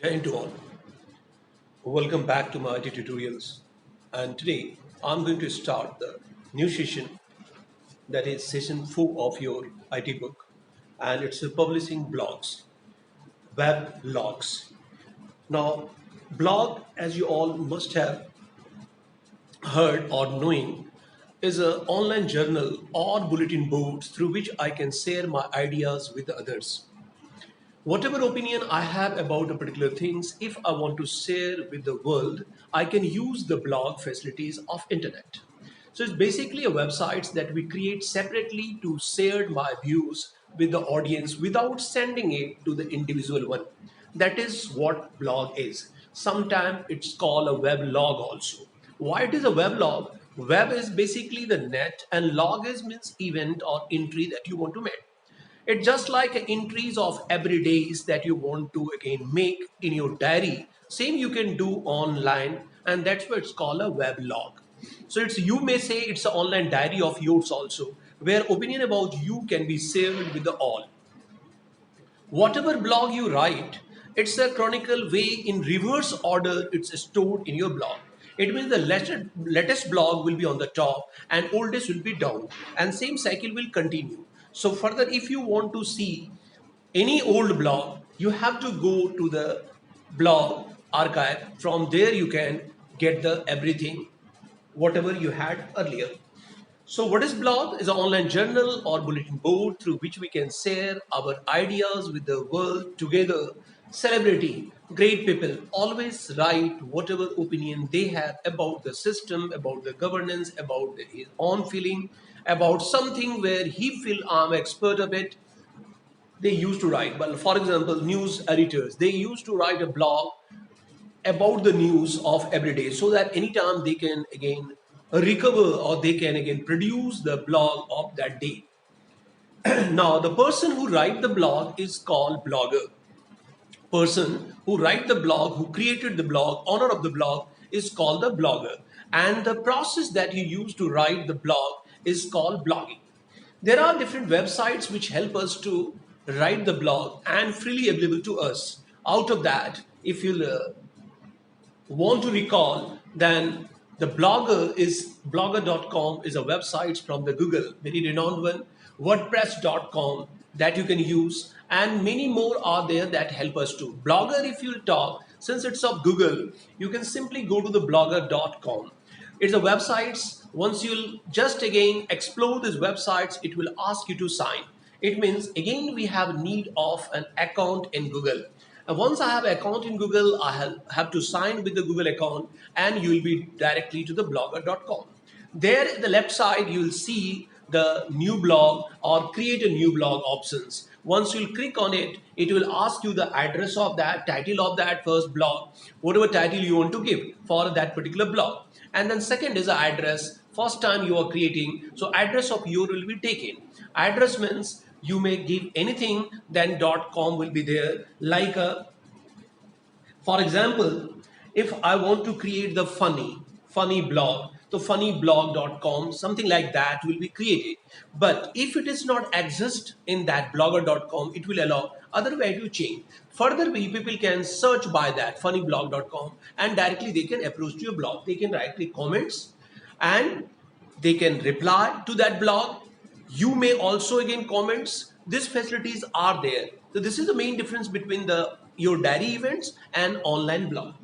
Jai Hind to all. Welcome back to my IT tutorials. And today I'm going to start the new session, that is session 4 of your IT book, and it's publishing blogs, web blogs. Now, blog, as you all must have heard or knowing, is an online journal or bulletin board through which I can share my ideas with others. Whatever opinion I have about a particular things, if I want to share with the world, I can use the blog facilities of internet. So it's basically a website that we create separately to share my views with the audience without sending it to the individual one. That is what blog is. Sometimes it's called a web log also. Why it is a web log? Web is basically the net and log is means event or entry that you want to make. It's just like entries of every days that you want to again make in your diary. Same you can do online, and that's what it's called a web log. So it's, you may say, it's an online diary of yours also, where opinion about you can be shared with the all. Whatever blog you write, it's a chronicle way in reverse order. It's stored in your blog. It means the latest blog will be on the top and oldest will be down, and same cycle will continue. So further, if you want to see any old blog, you have to go to the blog archive. From there you can get the everything whatever you had earlier. So what is blog? Is an online journal or bulletin board through which we can share our ideas with the world together. Celebrity, great people always write whatever opinion they have about the system, about the governance, about his own feeling, about something where he feel I'm expert of it. They used to write. But for example, news editors, they used to write a blog about the news of every day so that anytime they can again recover or they can again produce the blog of that day. Now the person who write the blog is called blogger. Person who write the blog, who created the blog, owner of the blog, is called the blogger, and the process that you use to write the blog is called blogging. There are different websites which help us to write the blog and freely available to us. Out of that, if you want to recall, then the blogger.com is a website from the Google, very renowned one. WordPress.com that you can use, and many more are there that help us to. Blogger, if you talk, since it's of Google, you can simply go to the blogger.com. It's a website. Once you'll just again explore these websites, it will ask you to sign. It means again we have need of an account in Google. And once I have an account in Google, I have to sign with the Google account, and you will be directly to the blogger.com. There in the left side, you will see the new blog or create a new blog options. Once you'll click on it, it will ask you the address of that, title of that first blog, whatever title you want to give for that particular blog. And then second is the address. First time you are creating, so address of your will be taken. Address means you may give anything, then .com will be there. Like for example, if I want to create the funny blog, so funnyblog.com, something like that will be created. But if it is not exist in that blogger.com, it will allow other way to change. Further, people can search by that funnyblog.com, and directly they can approach to your blog. They can write the comments and they can reply to that blog. You may also again comments. These facilities are there. So this is the main difference between the your diary events and online blog.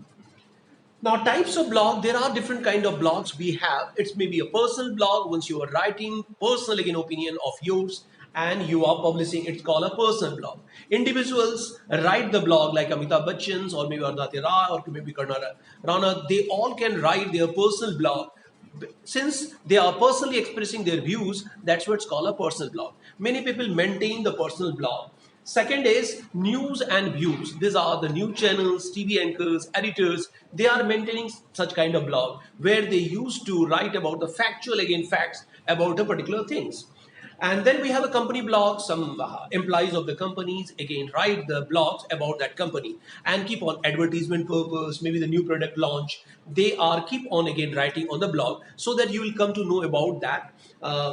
Now, types of blog, there are different kind of blogs we have. It's maybe a personal blog. Once you are writing personal again opinion of yours and you are publishing, it's called a personal blog. Individuals write the blog like Amitabh Bachchan's or maybe Arundhati Roy or maybe Karnara Rana. They all can write their personal blog. Since they are personally expressing their views, that's what's called a personal blog. Many people maintain the personal blog. Second is news and views. These are the news channels, TV anchors, editors. They are maintaining such kind of blog where they used to write about the factual again facts about the particular things. And then we have a company blog. Some employees of the companies again write the blogs about that company and keep on advertisement purpose, maybe the new product launch. They are keep on again writing on the blog so that you will come to know about that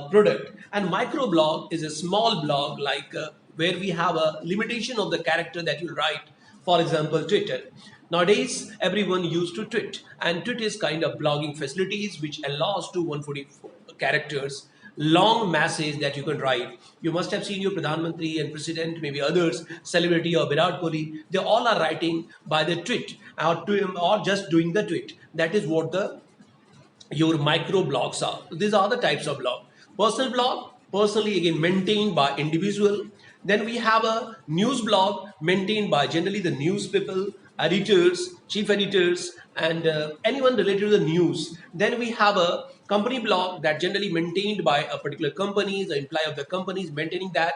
product. And micro blog is a small blog like where we have a limitation of the character that you write For example, Twitter. Nowadays, everyone used to tweet, and tweet is kind of blogging facilities which allows to 144 characters long message that you can write. You must have seen your Pradhan Mantri and President, maybe others, celebrity or Virat Kohli. They all are writing by the tweet or just doing the tweet. That is what the your micro blogs are. These are the types of blog. Personal blog, personally again maintained by individual. Then we have a news blog maintained by generally the news people, editors, chief editors, and anyone related to the news. Then we have a company blog that generally maintained by a particular company, the employee of the company is maintaining that.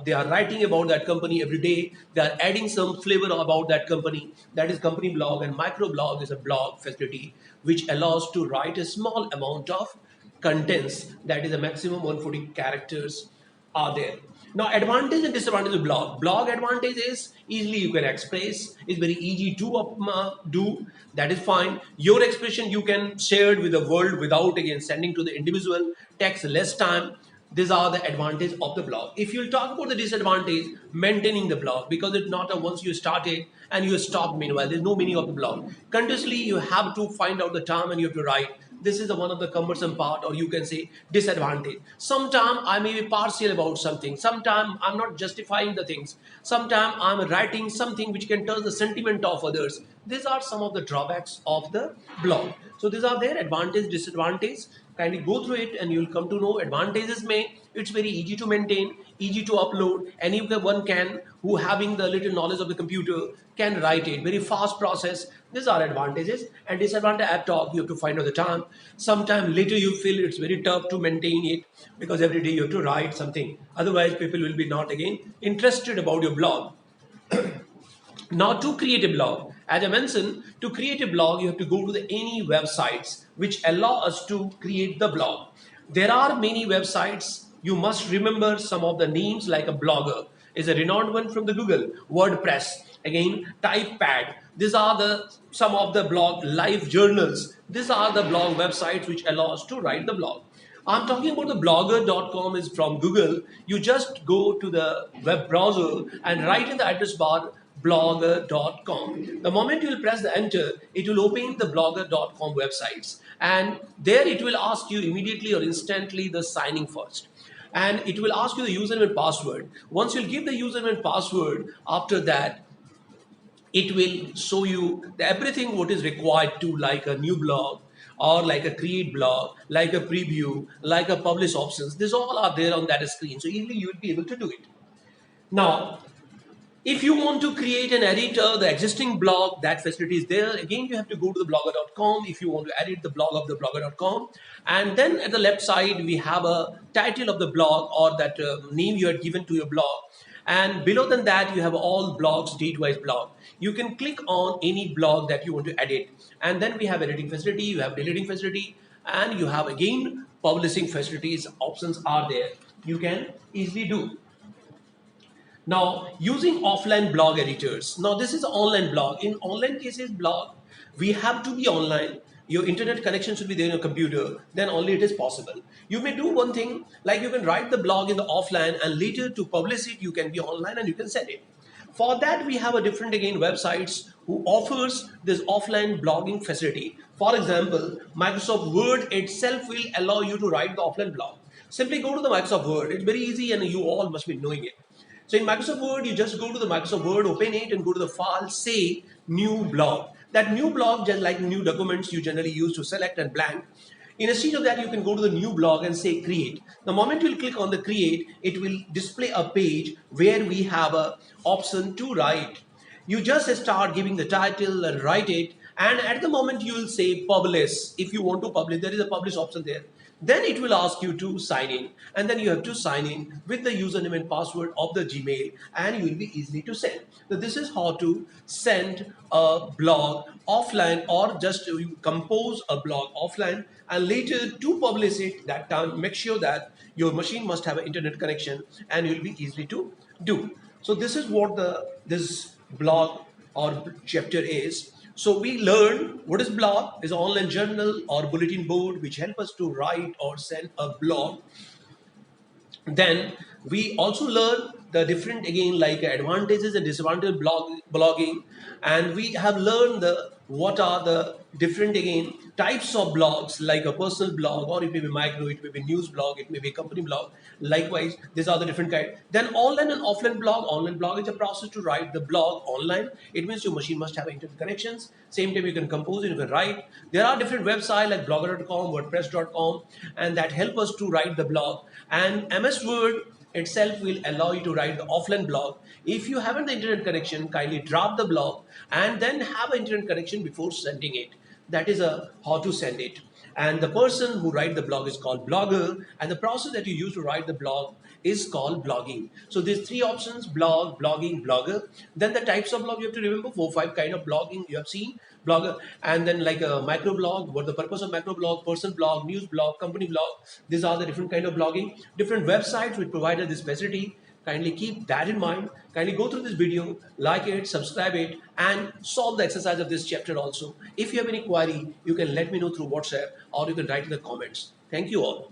They are writing about that company every day. They are adding some flavor about that company. That is company blog, and micro blog is a blog facility which allows to write a small amount of contents. That is a maximum 140 characters are there. Now, advantage and disadvantage of blog. Blog advantage is easily you can express. It's very easy to do. That is fine. Your expression you can share it with the world without again sending to the individual. Takes less time. These are the advantage of the blog. If you'll talk about the disadvantage, maintaining the blog, because it's not a once you start it and you stop meanwhile, there's no meaning of the blog. Continuously you have to find out the time and you have to write. This is one of the cumbersome part, or you can say disadvantage. Sometimes I may be partial about something. Sometimes I'm not justifying the things. Sometimes I'm writing something which can turn the sentiment of others. These are some of the drawbacks of the blog. So these are their advantage, disadvantage. Kindly go through it and you'll come to know advantages. May it's very easy to maintain, easy to upload. Anyone can who having the little knowledge of the computer can write it. Very fast process. These are advantages, and disadvantage app talk. You have to find out the time. Sometime later you feel it's very tough to maintain it because every day you have to write something. Otherwise, people will be not again interested about your blog. Now, to create a blog, as I mentioned, to create a blog, you have to go to any websites which allow us to create the blog. There are many websites. You must remember some of the names, like a Blogger is a renowned one from the Google, WordPress, again, TypePad. These are the some of the blog live journals. These are the blog websites which allow us to write the blog. I'm talking about the blogger.com is from Google. You just go to the web browser and write in the address bar blogger.com. The moment you will press the enter, it will open the blogger.com websites, and there it will ask you immediately or instantly the signing first, and it will ask you the username and password. Once you'll give the username and password, after that it will show you everything what is required to like a new blog or like a create blog, like a preview, like a publish options. These all are there on that screen, so easily you will be able to do it. Now, if you want to create and edit the existing blog, that facility is there. Again, you have to go to the blogger.com if you want to edit the blog of the blogger.com. And then at the left side, we have a title of the blog or that name you had given to your blog. And below than that, you have all blogs, date-wise blog. You can click on any blog that you want to edit. And then we have editing facility, you have deleting facility, and you have again publishing facilities. Options are there. You can easily do. Now, using offline blog editors. Now, this is online blog. In online cases, blog, we have to be online. Your internet connection should be there in your computer. Then only it is possible. You may do one thing, like you can write the blog in the offline, and later to publish it, you can be online and you can send it. For that, we have a different again websites who offers this offline blogging facility. For example, Microsoft Word itself will allow you to write the offline blog. Simply go to the Microsoft Word. It's very easy and you all must be knowing it. So in Microsoft Word, you just go to the Microsoft Word, open it and go to the file, say new blog. That new blog, just like new documents you generally use to select and blank. Instead of that, you can go to the new blog and say create. The moment you will click on the create, it will display a page where we have a option to write. You just start giving the title and write it. And at the moment you will say publish. If you want to publish, there is a publish option there. Then it will ask you to sign in, and then you have to sign in with the username and password of the Gmail, and you will be easily to send. So this is how to send a blog offline, or just you compose a blog offline and later to publish it. That time, make sure that your machine must have an internet connection and you will be easily to do. So this is what this blog or chapter is. So we learn what is blog, is an online journal or bulletin board which help us to write or send a blog. Then we also learn the different again like advantages and disadvantages blogging, and we have learned the what are the different again types of blogs, like a personal blog, or it may be micro, it may be news blog, it may be company blog. Likewise, these are the different kind. Then online and offline blog. Online blog is a process to write the blog online. It means your machine must have internet connections. Same time you can compose it, you can write. There are different websites like blogger.com, wordpress.com, and that help us to write the blog. And MS Word itself will allow you to write the offline blog. If you haven't the internet connection, kindly drop the blog and then have an internet connection before sending it. That is a how to send it. And the person who write the blog is called blogger, and the process that you use to write the blog is called blogging. So there's three options: blog, blogging, blogger. Then the types of blog, you have to remember 4-5 kind of blogging you have seen: blogger, and then like a micro blog, what the purpose of micro blog, personal blog, news blog, company blog. These are the different kind of blogging. Different websites which provided this facility. Kindly keep that in mind. Kindly go through this video, like it, subscribe it, and solve the exercise of this chapter also. If you have any query, you can let me know through WhatsApp, or you can write in the comments. Thank you all.